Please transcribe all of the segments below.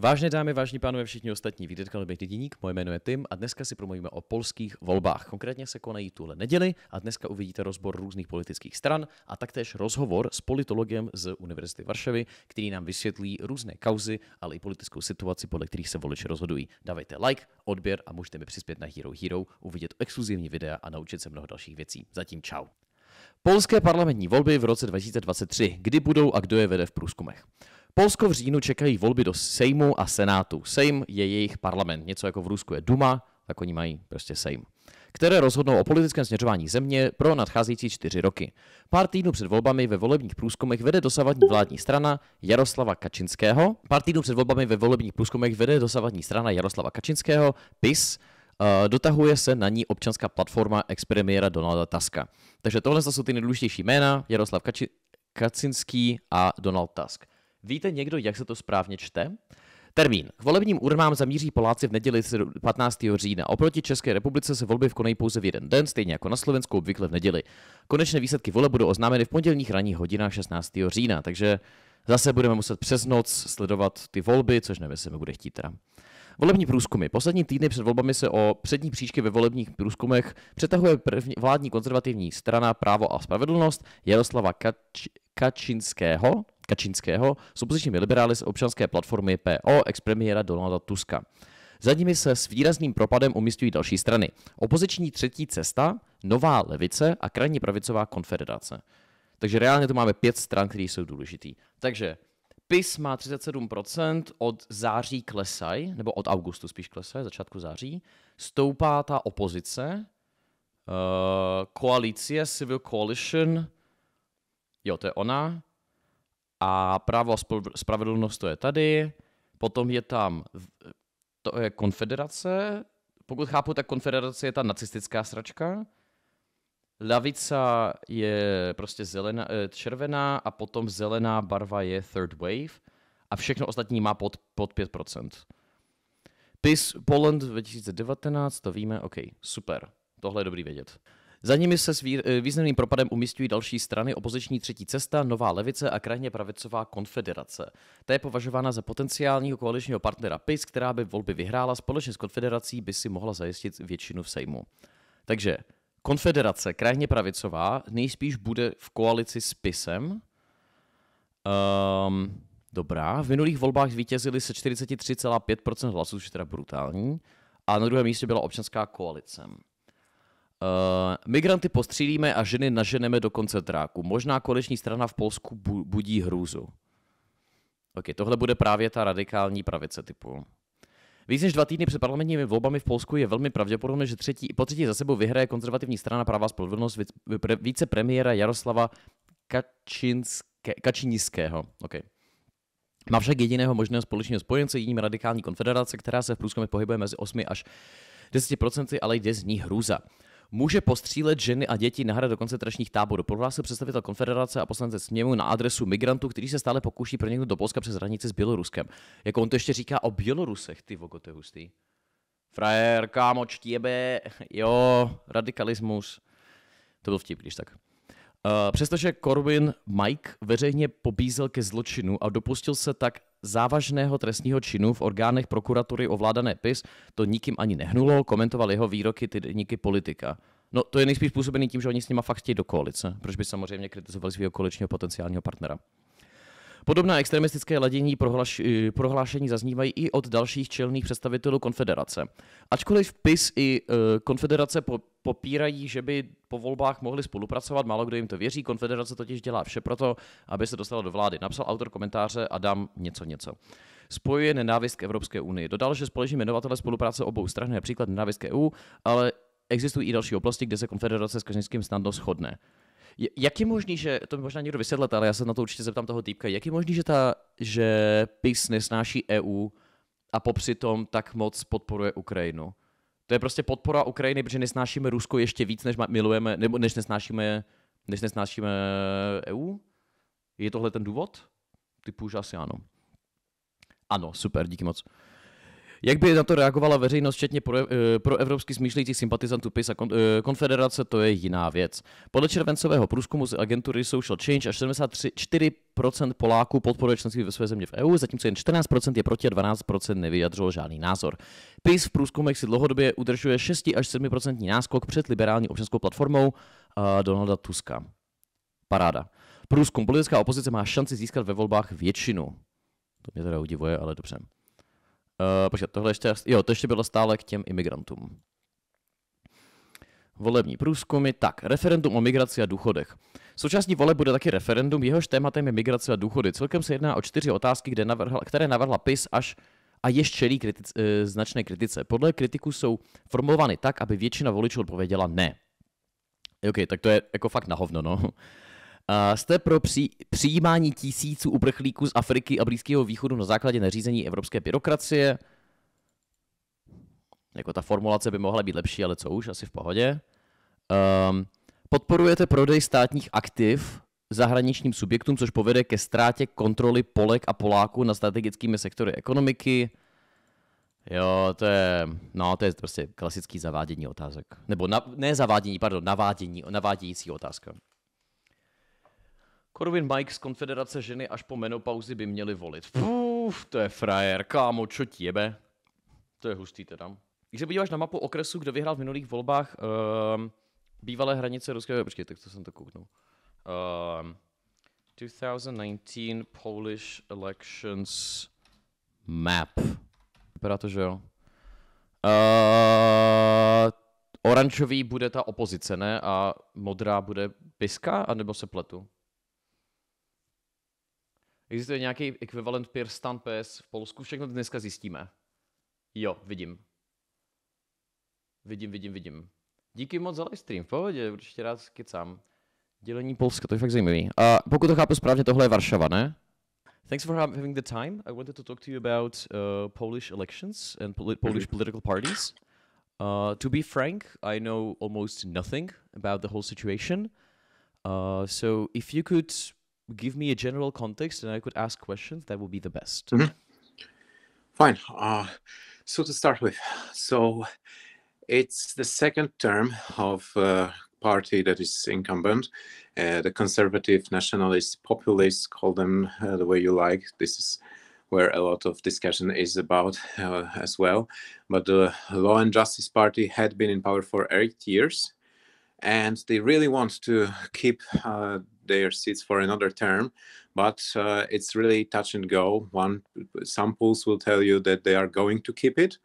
Vážné dámy, vážní pánové, všichni ostatní, vítejte na Deník, moje jméno je Tim a dneska si promluvíme o polských volbách. Konkrétně se konají tuhle neděli a dneska uvidíte rozbor různých politických stran a taktéž rozhovor s politologem z Univerzity Varšavy, který nám vysvětlí různé kauzy, ale i politickou situaci, podle kterých se voliči rozhodují. Dávejte like, odběr a můžete mi přispět na Hero, uvidět exkluzivní videa a naučit se mnoho dalších věcí. Zatím čau. Polské parlamentní volby v roce 2023. Kdy budou a kdo je vede v průzkumech? Polsko v říjnu čekají volby do Sejmu a Senátu. Sejm je jejich parlament, něco jako v Rusku je Duma, tak oni mají prostě Sejm, které rozhodnou o politickém směřování země pro nadcházející 4 roky. Pár týdnů před volbami ve volebních průzkumech vede dosavadní vládní strana Jaroslava Kaczyńského. PiS. Dotahuje se na ní občanská platforma ex-premiéra Donalda Tuska. Takže tohle jsou ty nejdůležitější jména, Jaroslav Kaczyńský a Donald Tusk. Víte někdo, jak se to správně čte? Termín. K volebním urnám zamíří Poláci v neděli 15. října. Oproti České republice se volby konají pouze v jeden den, stejně jako na Slovensku obvykle v neděli. Konečné výsledky voleb budou oznámeny v pondělních ranních hodinách 16. října, takže zase budeme muset přes noc sledovat ty volby, což nevím, jestli mi bude chtít teda. Volební průzkumy. Poslední týdny před volbami se o přední příčky ve volebních průzkumech přetahuje vládní konzervativní strana Právo a spravedlnost Jaroslava Kaczyńského s opozičními liberály z občanské platformy PO ex-premiéra Donalda Tuska. Za nimi se s výrazným propadem umísťují další strany. Opoziční třetí cesta, Nová levice a krajně pravicová konfederace. Takže reálně tu máme 5 stran, které jsou důležitý. Takže PiS má 37%, od září klesají, nebo od augustu spíš klesají, začátku září. Stoupá ta opozice, koalice, Civil Coalition, jo, to je ona. A Právo a spravedlnost, to je tady. Potom je tam, to je konfederace. Pokud chápu, tak konfederace je ta nacistická sračka. Lavica je prostě červená a potom zelená barva je third wave a všechno ostatní má pod 5%. PiS Poland 2019, to víme, ok, super, tohle je dobrý vědět. Za nimi se s významným propadem umísťují další strany, opoziční třetí cesta, Nová levice a krajně pravicová konfederace. Ta je považována za potenciálního koaličního partnera PiS, která by volby vyhrála, společně s konfederací by si mohla zajistit většinu v Sejmu. Takže konfederace, krajně pravicová, nejspíš bude v koalici s PiSem. Dobrá, v minulých volbách zvítězili se 43,5% hlasů, což je teda brutální. A na druhém místě byla Občanská koalice. Migranty postřílíme a ženy naženeme do koncentráku. Možná koaliční strana v Polsku budí hrůzu. Ok, tohle bude právě ta radikální pravice typu. Víc než 2 týdny před parlamentními volbami v Polsku je velmi pravděpodobné, že po třetí za sebou vyhraje konzervativní strana Práva a spravedlnost vicepremiéra Jaroslava Kaczyńského. Okay. Má však jediného možného společného spojence, jiným radikální konfederace, která se v průzkumech pohybuje mezi 8 až 10%, ale jde z ní hrůza. Může postřílet ženy a děti na hra do koncentračních táborů. Prohlásil představitel konfederace a poslanec sněmu na adresu migrantů, kteří se stále pokouší proniknout do Polska přes hranici s Běloruskem. Jako on to ještě říká o Bělorusech, ty vogo, to je hustý. Frajer, kámo, čtěbe, jo, radikalismus. To byl vtip, když tak. Přestože Corwin Mike veřejně pobízel ke zločinu a dopustil se tak závažného trestního činu v orgánech prokuratury ovládané PiS, to nikým ani nehnulo, komentoval jeho výroky ty deníky Politika. No to je nejspíš způsobený tím, že oni s nima fakt chtějí do koalice, proč by samozřejmě kritizovali svého koaličního potenciálního partnera. Podobná extremistické ladění prohlášení zaznívají i od dalších čelných představitelů konfederace. Ačkoliv PiS i konfederace popírají, že by po volbách mohli spolupracovat, málo kdo jim to věří, konfederace totiž dělá vše proto, aby se dostala do vlády. Napsal autor komentáře Adam něco. Spojuje nenávist k Evropské unii. Dodal, že společní jmenovatelé spolupráce obou stran, například nenávist k EU, ale existují i další oblasti, kde se konfederace s Kaczyńským snadno shodne. Jak je možný, že, to mi možná někdo vysvětlete, ale já se na to určitě zeptám toho týpka, jak je možný, že PiS nesnáší EU a popřitom tak moc podporuje Ukrajinu? To je prostě podpora Ukrajiny, protože nesnášíme Rusko ještě víc, než milujeme, nebo než nesnášíme EU? Je tohle ten důvod? Typu, že asi ano. Ano, super, díky moc. Jak by na to reagovala veřejnost, včetně pro evropsky smýšlejících sympatizantů PiS a konfederace, to je jiná věc. Podle červencového průzkumu z agentury Social Change až 74% Poláků podporuje členství ve své země v EU, zatímco jen 14% je proti a 12% nevyjadřilo žádný názor. PiS v průzkumech si dlouhodobě udržuje 6 až 7% náskok před liberální občanskou platformou Donalda Tuska. Paráda. Průzkum. Politická opozice má šanci získat ve volbách většinu. To mě teda udivuje, ale dobře. Počkat, tohle ještě, to ještě bylo stále k těm imigrantům. Volební průzkumy. Tak, referendum o migraci a důchodech. Součástí voleb bude taky referendum, jehož tématem je migrace a důchody. Celkem se jedná o 4 otázky, které navrhla PiS a ještě čelí značné kritice. Podle kritiků jsou formulovány tak, aby většina voličů odpověděla ne. OK, tak to je jako fakt na hovno, no. Jste pro přijímání tisíců uprchlíků z Afriky a Blízkého východu na základě nařízení evropské byrokracie? Jako ta formulace by mohla být lepší, ale co už, asi v pohodě. Podporujete prodej státních aktiv zahraničním subjektům, což povede ke ztrátě kontroly Polek a Poláků nad strategickými sektory ekonomiky. Jo, to je prostě klasický zavádění otázek. Nebo navádějící otázka. Korwin Mike z konfederace ženy až po menopauzy by měli volit. To je frajer, kámo, čo ti jebe? To je hustý teda. Když se podíváš na mapu okresu, kdo vyhrál v minulých volbách bývalé hranice ruského... Počkej, tak to jsem to kouknul. 2019 Polish elections map. Vypadá to, že jo. Oranžový bude ta opozice, ne? A modrá bude PiSka, anebo se pletu? Existuje nějaký ekvivalent PIR stan PS v Polsku? Všechno dneska zjistíme. Jo, vidím. Díky moc za livestream, v pohodě, určitě rád kecám. Dělení Polska, to je fakt zajímavý. A pokud to chápu správně, tohle je Varšava, ne? Thanks for having the time. I wanted to talk to you about Polish elections and Polish political parties. To be frank, I know almost nothing about the whole situation. So if you could give me a general context and I could ask questions, that would be the best. Mm-hmm. Fine. So to start with, it's the second term of a party that is incumbent. The conservative nationalists, populists, call them the way you like. This is where a lot of discussion is about as well. But the Law and Justice Party had been in power for 8 years, and they really want to keep their seats for another term, but it's really touch and go. Some polls will tell you that they are going to keep it,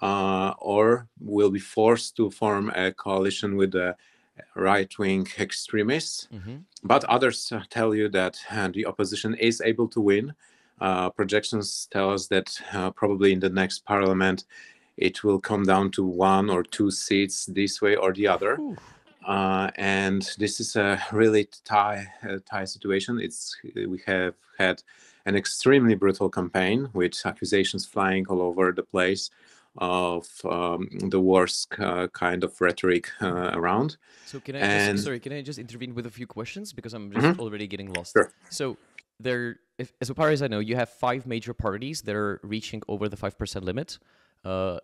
or will be forced to form a coalition with the right-wing extremists. Mm-hmm. But others tell you that the opposition is able to win. Projections tell us that probably in the next parliament it will come down to 1 or 2 seats this way or the other. And this is a really tie situation. We have had an extremely brutal campaign with accusations flying all over the place of the worst kind of rhetoric around. So can I just intervene with a few questions, because I'm just already getting lost. Sure. So as far as I know, you have 5 major parties that are reaching over the 5% limit.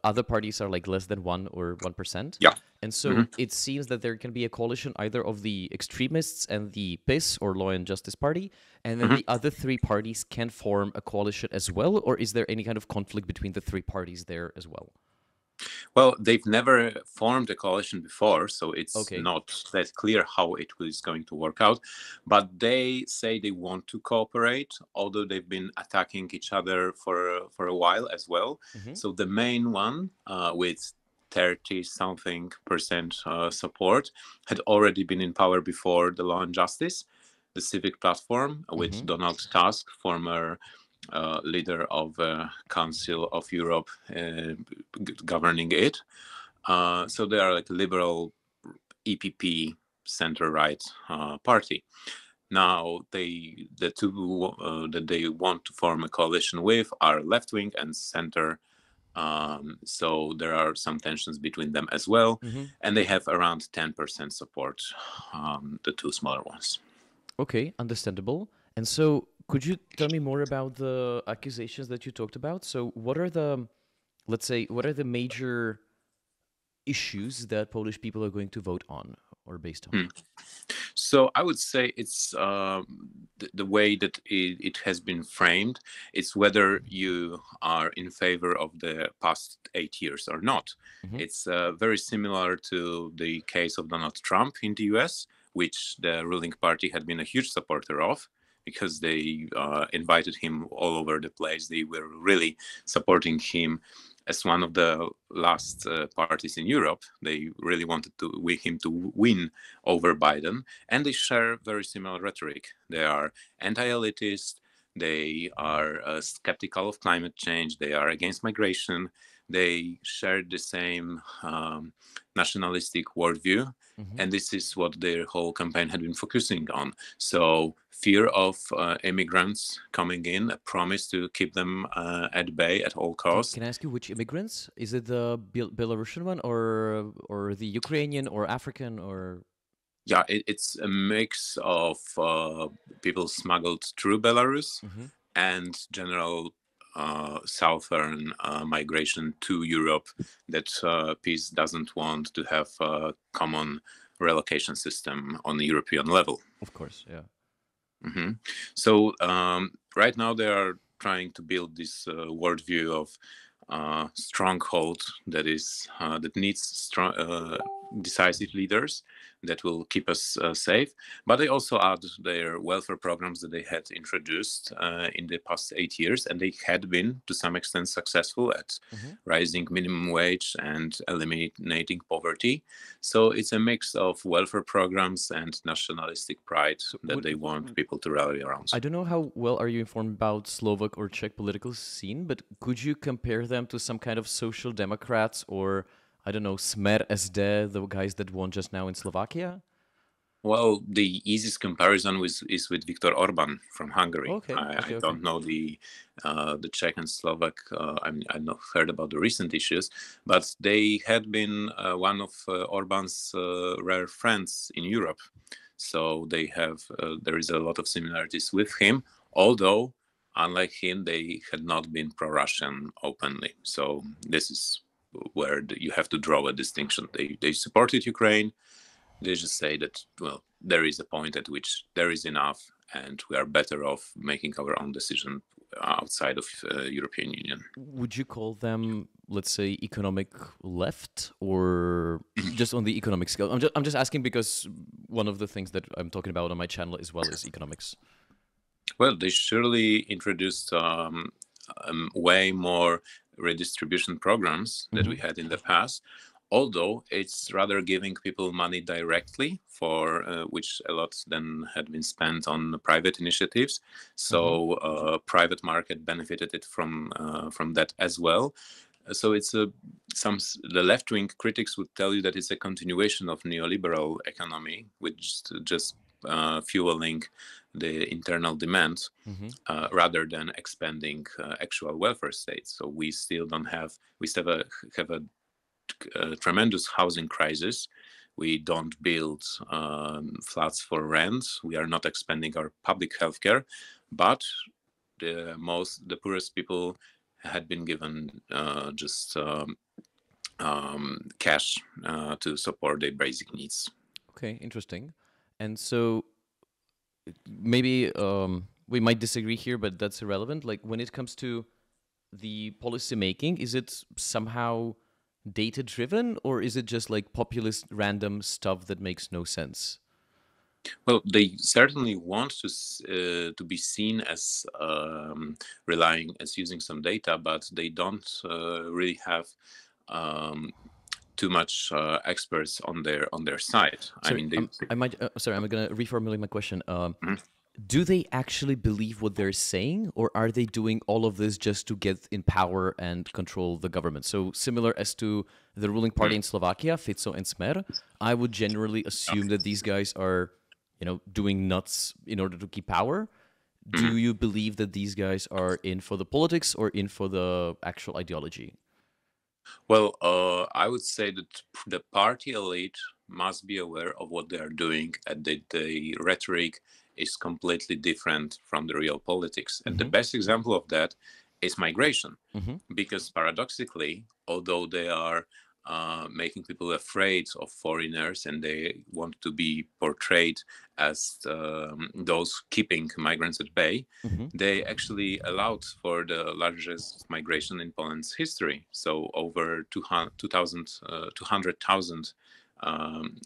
Other parties are like less than 1 or 1%. Yeah. And so it seems that there can be a coalition either of the extremists and the PiS or Law and Justice Party, and then the other 3 parties can form a coalition as well, or is there any kind of conflict between the 3 parties there as well? Well, they've never formed a coalition before, so it's not that clear how it is going to work out. But they say they want to cooperate, although they've been attacking each other for a while as well. Mm-hmm. So the main one, with 30-something% support, had already been in power before the Law and Justice, the Civic Platform, with Donald Tusk, former leader of Council of Europe, governing it. So they are like a liberal EPP center-right party. Now the 2 that they want to form a coalition with are left-wing and center. So there are some tensions between them as well. And they have around 10% support, the 2 smaller ones. Okay, understandable. And so could you tell me more about the accusations that you talked about? So what are the let's say, what are the major issues that Polish people are going to vote on or based on? So I would say it's the way that it has been framed. It's whether you are in favor of the past 8 years or not. It's very similar to the case of Donald Trump in the US, which the ruling party had been a huge supporter of, because they invited him all over the place. They were really supporting him as one of the last parties in Europe. They really wanted him to win over Biden, and they share very similar rhetoric. They are anti-elitist, they are skeptical of climate change, they are against migration, they share the same nationalistic worldview, and this is what their whole campaign had been focusing on. So fear of immigrants coming in, a promise to keep them at bay at all costs. Can I ask you which immigrants? Is it the Belarusian one or the Ukrainian or African or? Yeah, it's a mix of people smuggled through Belarus and general southern migration to Europe that peace doesn't want to have a common relocation system on the European level. Of course, yeah. So right now they are trying to build this worldview of stronghold that needs strong, decisive leaders that will keep us safe. But they also add their welfare programs that they had introduced in the past 8 years, and they had been to some extent successful at rising minimum wage and eliminating poverty. So it's a mix of welfare programs and nationalistic pride that they want people to rally around. I don't know how well are you informed about Slovak or Czech political scene, but could you compare them to some kind of social democrats or, I don't know, Smer SD, the guys that won just now in Slovakia? Well, the easiest comparison is with Viktor Orban from Hungary. I don't know the Czech and Slovak. I've not heard about the recent issues, but they had been one of Orban's rare friends in Europe. So they have there is a lot of similarities with him, although unlike him, they had not been pro-Russian openly. So this is where you have to draw a distinction. They supported Ukraine. They just say that, well, there is a point at which there is enough and we are better off making our own decision outside of European Union. Would you call them, let's say, economic left or just on the economic scale? I'm just asking because one of the things that I'm talking about on my channel as well is economics. Well, they surely introduced way more redistribution programs that we had in the past. Although it's rather giving people money directly for which a lot then had been spent on private initiatives. So private market benefited it from that as well. So it's the left-wing critics would tell you that it's a continuation of neoliberal economy, which just fueling the internal demand rather than expanding actual welfare states. So we still have a tremendous housing crisis. We don't build flats for rent. We are not expanding our public healthcare, but the poorest people had been given just cash to support their basic needs. Okay, interesting. And so maybe we might disagree here, but that's irrelevant. Like when it comes to the policy making, is it somehow data driven or is it just like populist random stuff that makes no sense? Well, they certainly want to be seen as using some data, but they don't really have too much experts on their side. Sorry, I'm going to reformulate my question. Do they actually believe what they're saying, or are they doing all of this just to get in power and control the government? So similar as to the ruling party in Slovakia, Fico and Smer, I would generally assume that these guys are, doing nuts in order to keep power. Do you believe that these guys are in for the politics or in for the actual ideology? Well, I would say that the party elite must be aware of what they are doing and that the rhetoric is completely different from the real politics. And the best example of that is migration. Because paradoxically, although they are making people afraid of foreigners and they want to be portrayed as those keeping migrants at bay, they actually allowed for the largest migration in Poland's history. So over 200,000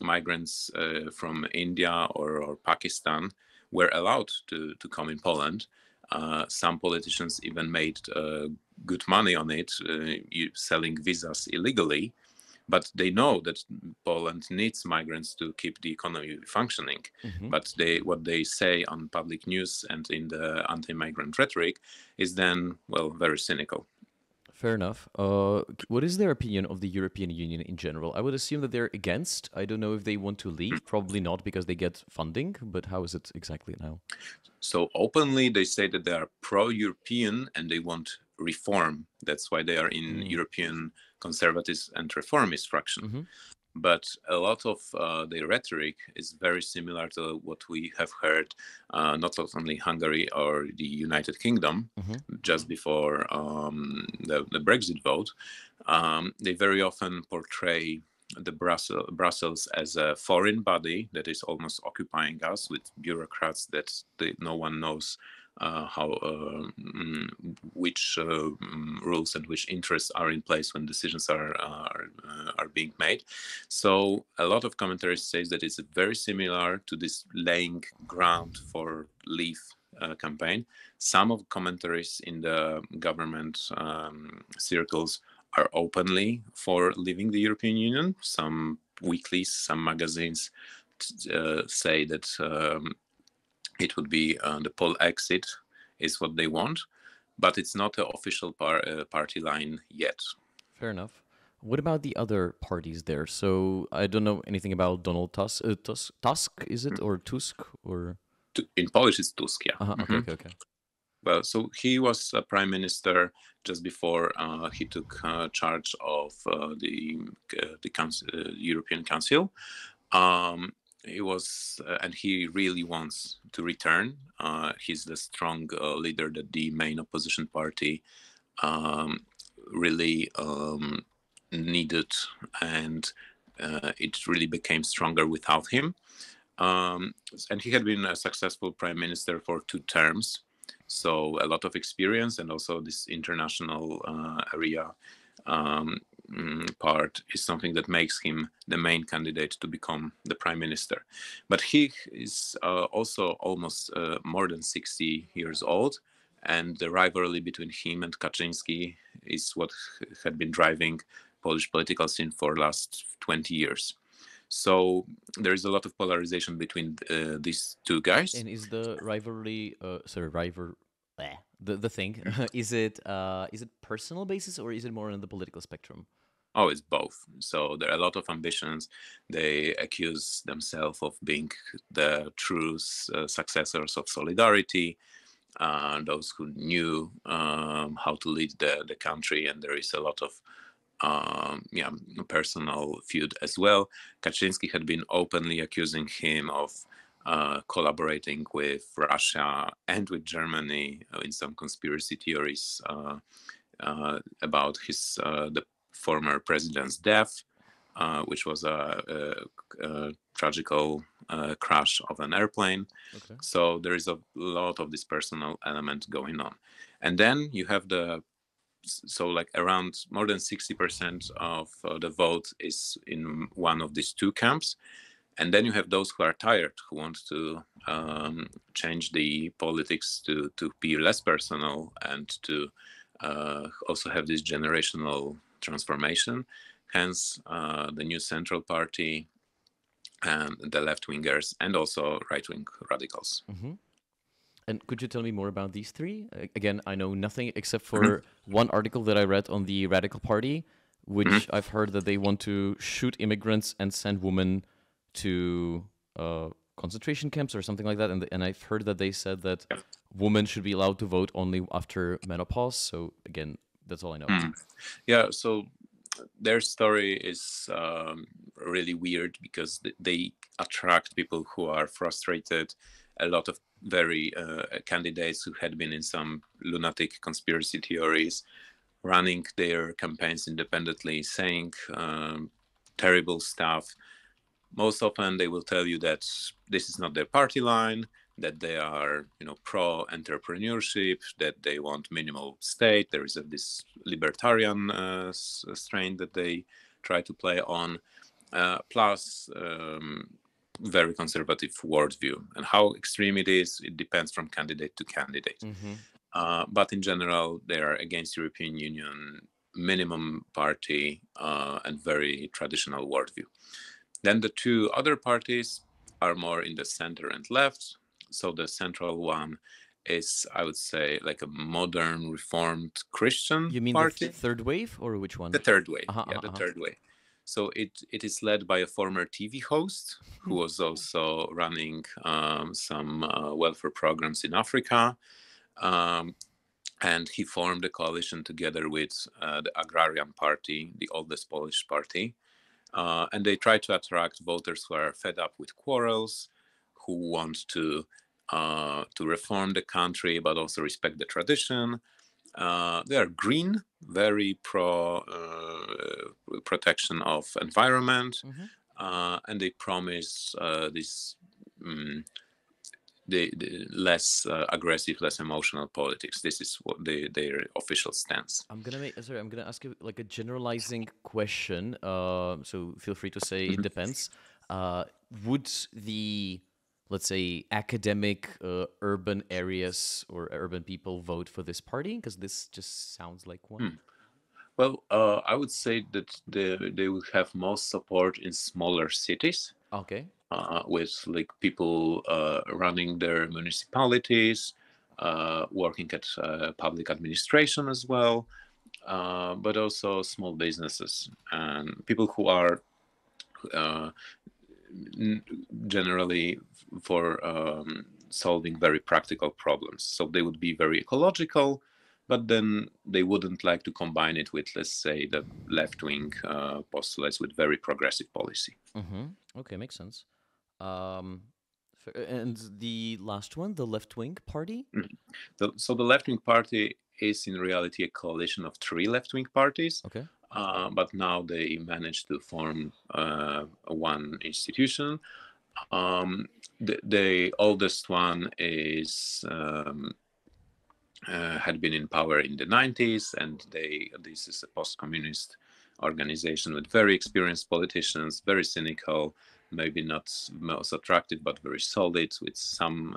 migrants from India or Pakistan were allowed to come in Poland. Some politicians even made good money on it, selling visas illegally. But they know that Poland needs migrants to keep the economy functioning. But what they say on public news and in the anti-migrant rhetoric is then, well, very cynical. Fair enough. What is their opinion of the European Union in general? I would assume that they're against. I don't know if they want to leave. Probably not, because they get funding. But how is it exactly now? So openly, they say that they are pro-European and they want reform. That's why they are in European Conservatives and Reformist fraction. But a lot of the rhetoric is very similar to what we have heard, not only Hungary or the United Kingdom, just before the Brexit vote. They very often portray the Brussels as a foreign body that is almost occupying us with bureaucrats that no one knows which rules and which interests are in place when decisions are being made. So a lot of commentaries say that it's very similar to this laying ground for leave campaign. Some of the commentaries in the government circles are openly for leaving the European Union. Some weeklies, some magazines say that it would be the poll exit is what they want, but it's not an official party line yet. Fair enough. What about the other parties there? So I don't know anything about Donald Tusk. Tusk, is it, or Tusk, or in Polish it's Tusk, yeah. Okay. Well, so he was a prime minister just before he took charge of the European Council. He was, and he really wants to return. He's the strong leader that the main opposition party really needed, and it really became stronger without him. And he had been a successful prime minister for 2 terms. So a lot of experience, and also this international area part is something that makes him the main candidate to become the prime minister. But he is also almost more than 60 years old, and the rivalry between him and Kaczyński is what had been driving Polish political scene for the last 20 years. So there is a lot of polarization between these two guys. And is the rivalry, the thing, is it personal basis, or is it more on the political spectrum? Oh, it's both. So there are a lot of ambitions. They accuse themselves of being the true successors of solidarity, those who knew how to lead the country, and there is a lot of personal feud as well. Kaczyński had been openly accusing him of collaborating with Russia and with Germany in some conspiracy theories about his the former president's death, which was a tragical crash of an airplane. Okay. So there is a lot of this personal element going on. And then you have around more than 60% of the vote is in one of these two camps. And then you have those who are tired, who want to change the politics to be less personal and to also have this generational transformation. Hence, the new Central Party and the left-wingers and also right-wing radicals. Mm-hmm. And could you tell me more about these three? Again, I know nothing except for one article that I read on the Radical Party, which I've heard that they want to shoot immigrants and send women to concentration camps or something like that. And I've heard that they said that women should be allowed to vote only after menopause. So again, that's all I know. Yeah, so their story is really weird because they attract people who are frustrated. A lot of very candidates who had been in some lunatic conspiracy theories, running their campaigns independently, saying terrible stuff. Most often they will tell you that this is not their party line, that they are, pro-entrepreneurship, that they want minimal state. There is this libertarian strain that they try to play on, plus very conservative worldview. And how extreme it is, it depends from candidate to candidate. But in general, they are against European Union, minimum party, and very traditional worldview. Then the two other parties are more in the center and left. So the central one is, I would say, like a modern reformed Christian party. You mean the third wave, or which one? The third wave, third wave. So it is led by a former TV host who was also running some welfare programs in Africa. And he formed a coalition together with the Agrarian Party, the oldest Polish party. And they try to attract voters who are fed up with quarrels, who want to reform the country, but also respect the tradition. They are green, very pro protection of environment, and they promise this the less aggressive, less emotional politics. This is what their official stance. I'm gonna ask you like a generalizing question. So feel free to say it depends. Would the, let's say, academic urban areas or urban people vote for this party? Because this just sounds like one. Well, I would say that they will have most support in smaller cities. Okay. With like people running their municipalities, working at public administration as well, but also small businesses and people who are generally for solving very practical problems. So they would be very ecological, but then they wouldn't like to combine it with, let's say, the left-wing postulates with very progressive policy. Okay, makes sense. And the last one, the left-wing party? So the left-wing party is in reality a coalition of three left-wing parties. Okay. But now they managed to form one institution. The oldest one is had been in power in the 90s, and this is a post-communist organization with very experienced politicians, very cynical, maybe not most attractive, but very solid, with some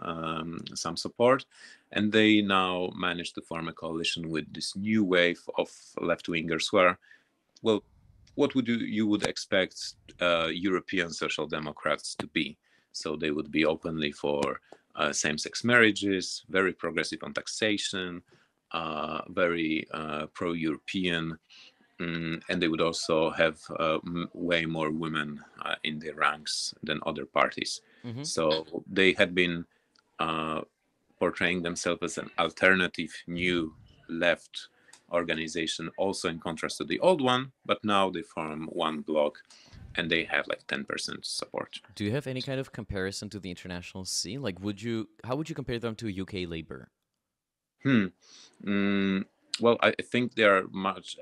support. And they now managed to form a coalition with this new wave of left-wingers who are, well, what you would expect European social democrats to be. So they would be openly for same-sex marriages, very progressive on taxation, very pro-European, and they would also have way more women in their ranks than other parties. So they had been portraying themselves as an alternative new left organization, also in contrast to the old one, but now they form one bloc and they have like 10% support. Do you have any kind of comparison to the international scene? Like, how would you compare them to UK Labour? Well, I think they are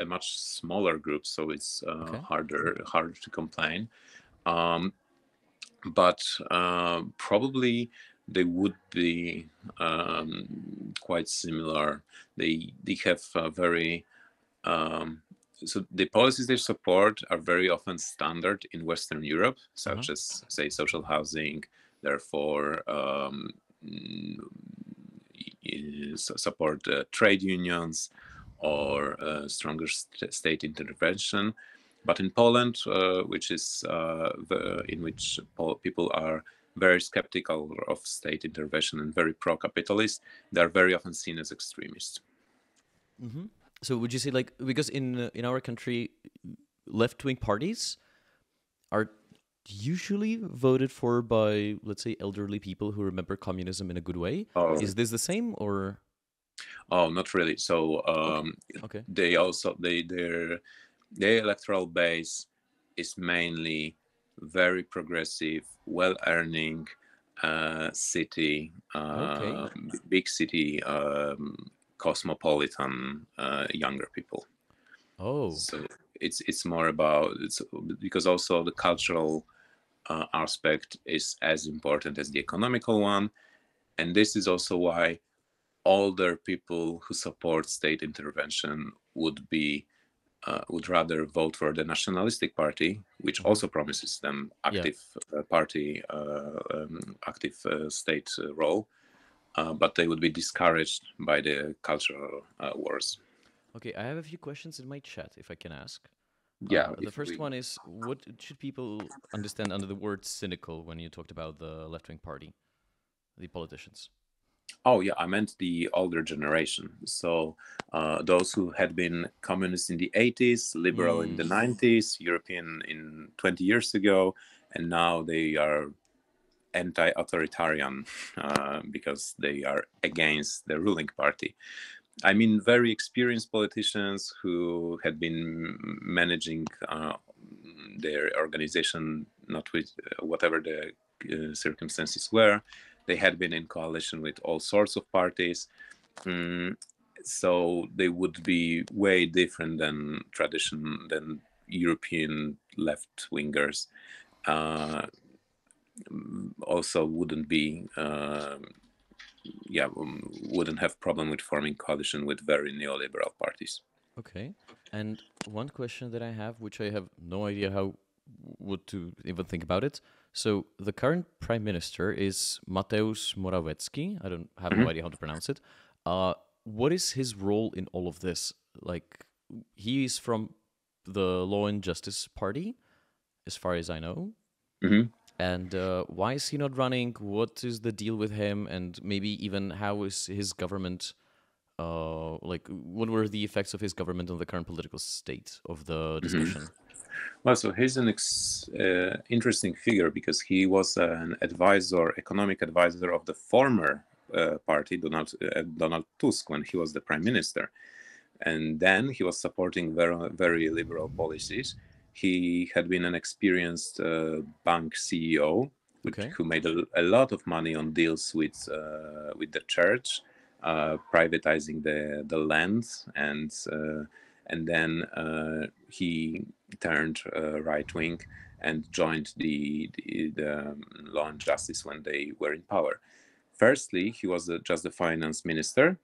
a much smaller group, so it's harder to complain. But probably they would be quite similar. They have very so the policies they support are very often standard in Western Europe, such as, say, social housing. Therefore, support trade unions or stronger state intervention. But in Poland, which is in which people are very skeptical of state intervention and very pro-capitalist, they are very often seen as extremists. So would you say, like, because in our country, left-wing parties are usually voted for by, let's say, elderly people who remember communism in a good way. Is this the same, or? Oh, not really. So they also their electoral base is mainly very progressive, well-earning, city, Okay. big city, cosmopolitan younger people. Oh, So it's more about it's because also the cultural aspect is as important as the economical one, and this is also why older people who support state intervention would rather vote for the nationalistic party, which also promises them active party, active state role, but they would be discouraged by the cultural wars. okay. I have a few questions in my chat, if I can ask. Yeah. The first one is, what should people understand under the word cynical when you talked about the left-wing party, the politicians? Oh, yeah, I meant the older generation. So those who had been communists in the 80s, liberal in the 90s, European in 20 years ago, and now they are anti-authoritarian because they are against the ruling party. I mean, very experienced politicians who had been managing their organization, not with whatever the circumstances were. They had been in coalition with all sorts of parties. So they would be way different than European left-wingers. Also wouldn't be wouldn't have problem with forming coalition with very neoliberal parties. Okay. And one question that I have, which I have no idea how would to even think about it. So the current prime minister is Mateusz Morawiecki. I don't have no idea how to pronounce it. What is his role in all of this? Like, he is from the Law and Justice Party, as far as I know. And why is he not running? What is the deal with him? And maybe even how is his government? What were the effects of his government on the current political state of the discussion? Well, so he's an interesting figure because he was an economic advisor of the former party, Donald Tusk, when he was the prime minister. And then he was supporting very, very liberal policies. He had been an experienced bank CEO who made a lot of money on deals with the church, privatizing the land, and then he turned right wing and joined the Law and Justice when they were in power. Firstly, he was just the finance minister,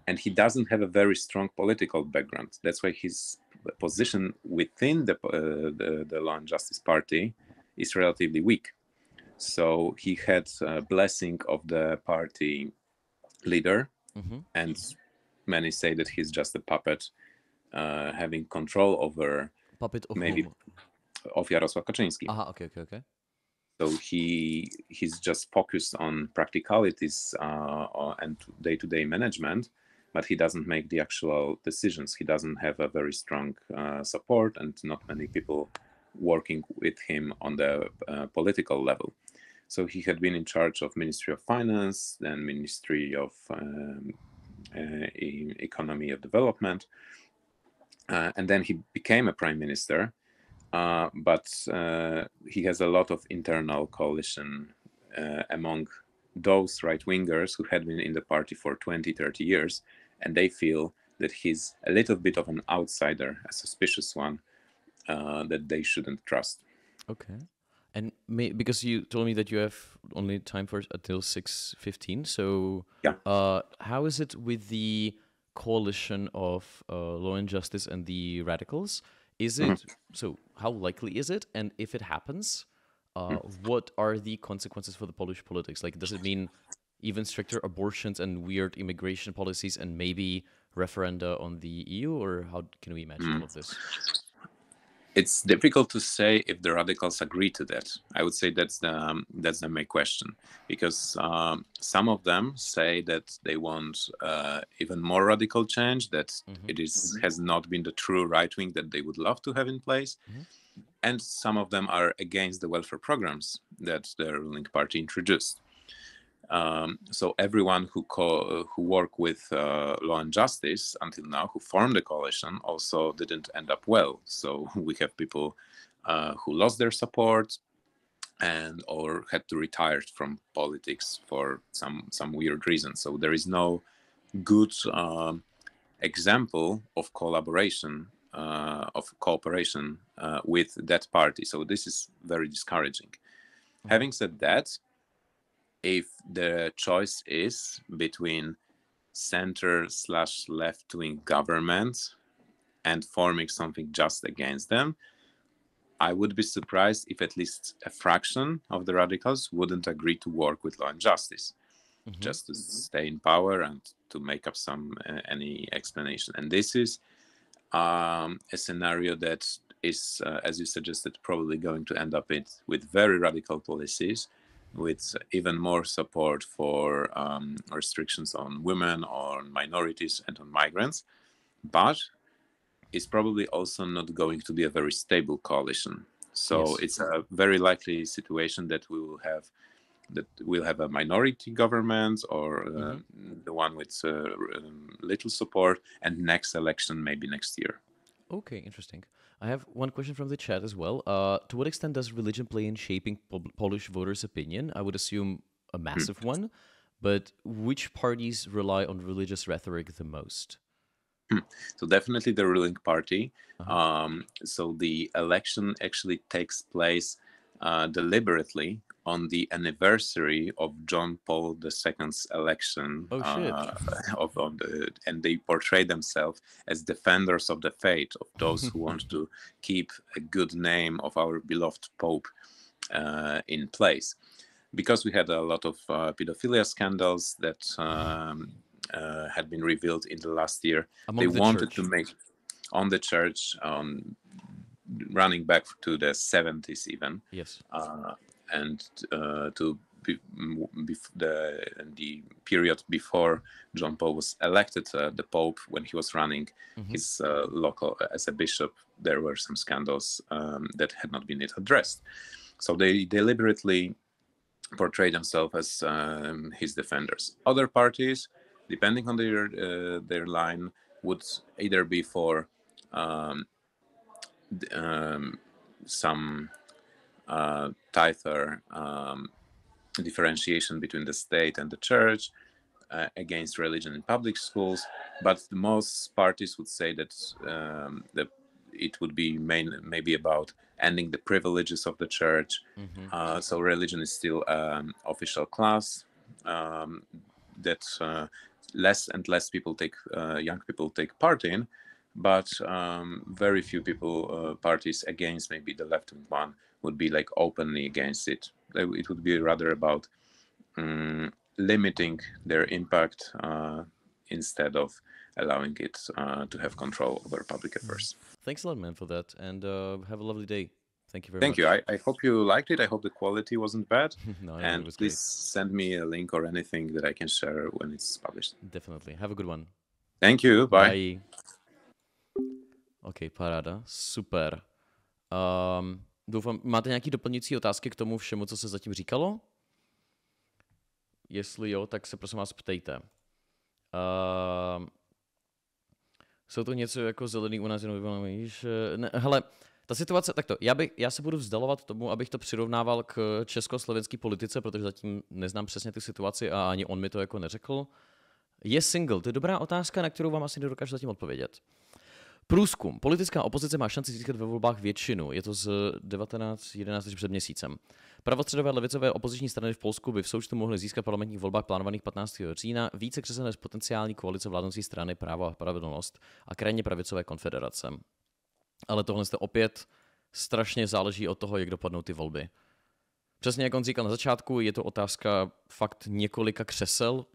and he doesn't have a very strong political background. That's why his position within the Law and Justice Party is relatively weak. So he had a blessing of the party leader, and many say that he's just a puppet, having control over Puppet of maybe whom? of Jaroslawa Kaczyńskiego. Okay. So he's just focused on practicalities and day-to-day management, but he doesn't make the actual decisions. He doesn't have a very strong support, and not many people working with him on the political level. So he had been in charge of Ministry of Finance, then Ministry of Economy of Development, and then he became a prime minister. But he has a lot of internal coalition among those right-wingers who had been in the party for 20, 30 years, and they feel that he's a little bit of an outsider, a suspicious one, that they shouldn't trust. Okay. And because you told me that you have only time for until 6:15, so how is it with the coalition of Law and Justice and the radicals? Is it so? How likely is it? And if it happens, what are the consequences for the Polish politics? Like, does it mean even stricter abortions and weird immigration policies and maybe referenda on the EU? Or how can we imagine all of this? It's difficult to say if the radicals agree to that. I would say that's the main question, because some of them say that they want even more radical change, that has not been the true right wing that they would love to have in place, and some of them are against the welfare programs that the ruling party introduced. So everyone who worked with Law and Justice until now, who formed the coalition, also didn't end up well. So we have people who lost their support, and or had to retire from politics for some weird reason. So there is no good example of collaboration, of cooperation with that party. So this is very discouraging. Having said that, if the choice is between center/left-wing governments and forming something just against them, I would be surprised if at least a fraction of the radicals wouldn't agree to work with Law and Justice, just to stay in power and to make up any explanation. And this is a scenario that is, as you suggested, probably going to end up with very radical policies, with even more support for restrictions on women, on minorities, and on migrants. But it's probably also not going to be a very stable coalition. So yes, it's a very likely situation that we'll have a minority government, or the one with little support, and next election maybe next year. Okay, interesting. I have one question from the chat as well. To what extent does religion play in shaping Polish voters' opinion? I would assume a massive one, but which parties rely on religious rhetoric the most? So definitely the ruling party. So the election actually takes place deliberately on the anniversary of John Paul II's election. And they portray themselves as defenders of the faith, of those who want to keep a good name of our beloved Pope in place. Because we had a lot of pedophilia scandals that had been revealed in the last year, they wanted to make on the church, running back to the 70s even. Yes. And to the period before John Paul was elected the Pope, when he was running his local as a bishop, there were some scandals that had not been yet addressed. So they deliberately portray themselves as his defenders. Other parties, depending on their line, would either be for some tighter differentiation between the state and the church, against religion in public schools, but most parties would say that it would be maybe about ending the privileges of the church. So religion is still official class that less and less people young people take part in, but very few parties against maybe the left-wing one would be like openly against it. It would be rather about limiting their impact instead of allowing it to have control over public affairs. Thanks a lot, man, for that, and have a lovely day. Thank you very Thank much. you. I hope you liked it. I hope the quality wasn't bad. No, and it was please great. send me a link or anything that I can share when it's published. Definitely. Have a good one. Thank you. Bye. OK, paráda. Super. Doufám, máte nějaké doplňující otázky k tomu všemu, co se zatím říkalo? Jestli jo, tak se prosím vás ptejte. Jsou to něco jako zelený u nás jenom víš? Hele, ta situace, takto, já se budu vzdalovat tomu, abych to přirovnával k československé politice, protože zatím neznám přesně tu situaci a ani on mi to jako neřekl. Je single? To je dobrá otázka, na kterou vám asi nedokážu zatím odpovědět. Průzkum. Politická opozice má šanci získat ve volbách většinu. Je to z 1911 před měsícem. Pravostředové levicové opoziční strany v Polsku by v součtu mohly získat v parlamentních volbách plánovaných 15. října více křesel než potenciální koalice vládnoucí strany Právo a spravedlnost a krajně pravicové konfederace. Ale tohle opět strašně záleží od toho, jak dopadnou ty volby. Přesně jak on říkal na začátku, je to otázka fakt několika křesel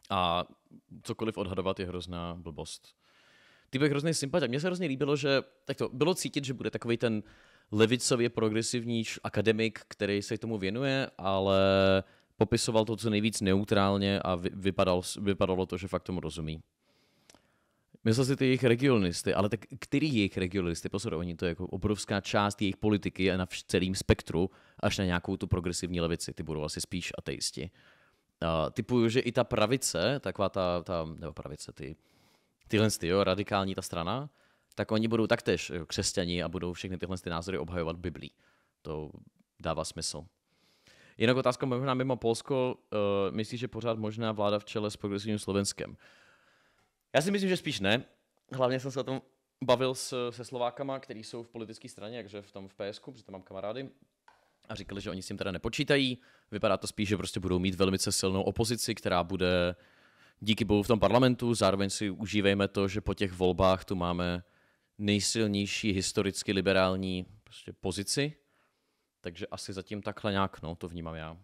a cokoliv odhadovat je hrozná blbost. Typek hrozný sympatia. Mně se hrozně líbilo, že tak to bylo cítit, že bude takový ten levicově progresivní akademik, který se tomu věnuje, ale popisoval to co nejvíc neutrálně a vypadalo to, že fakt tomu rozumí. Myslel si ty jejich regionalisty, ale tak který jejich regionalisty? Pozor, oni to je jako obrovská část jejich politiky a na celém spektru, až na nějakou tu progresivní levici. Ty budou asi spíš ateisti. Typuju, že i ta pravice, taková nebo pravice, tyhle radikální ta strana, tak oni budou taktéž křesťani a budou všechny tyhle názory obhajovat Biblí. To dává smysl. Jinak otázka možná mimo Polsko, myslíš, že pořád možná vláda v čele s progresivním Slovenskem? Já si myslím, že spíš ne. Hlavně jsem se o tom bavil se Slovákama, kteří jsou v politické straně, jakže v PSku, protože tam mám kamarády, a říkali, že oni s tím teda nepočítají. Vypadá to spíš, že prostě budou mít velmi silnou opozici, která bude díky bohu v tom parlamentu. Zároveň si užívejme to, že po těch volbách tu máme nejsilnější historicky liberální prostě pozici. Takže asi zatím takhle nějak, no, to vnímám já.